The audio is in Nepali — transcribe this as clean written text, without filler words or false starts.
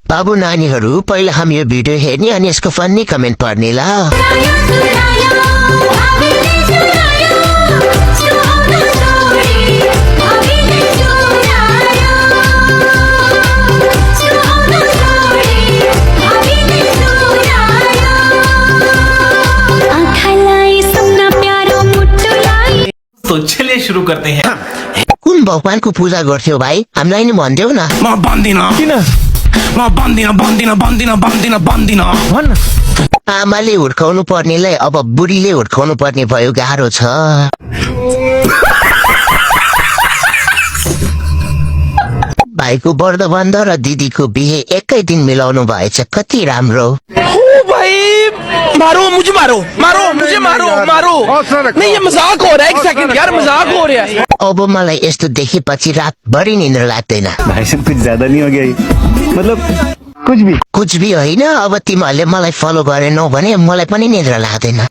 बाबु नानीहरू पहिला हामी यो भिडियो हेर्ने अनि यसको फन्नी कमेन्ट पढ्ने ल। तो चलिए शुरू करते हैं। कुन भगवानको पूजा गर्थ्यौ भाइ, हामीलाई नि भन्देऊ न। म बन्दिन किन म बन्दिन बन्दिन बन्दिन बन्दिन बन्दिन भन्न। आमाले हुर्काउनु पर्नेलाई अब बुढीले हुर्काउनु पर्ने भयो, गाह्रो छ। भाइको बर्दबन्ध र दिदीको बिहे एकै दिन मिलाउनु भएछ, कति राम्रो। भाई मारो मुझे, मारो मारो मुझे, मारो मारो। नहीं ये मजाक हो रहा है, एक सेकंड यार, मजाक हो रहा है। अब मलाई यस्तो देखेपछि रातभरि निन्द्रा लाग्दैन। भाई साहब कुछ ज्यादा नहीं हो गया ये? मतलब कुछ भी होइन। अब तिमीहरूले मलाई फलो गरेनौ भने मलाई पनि निन्द्रा लाग्दैन।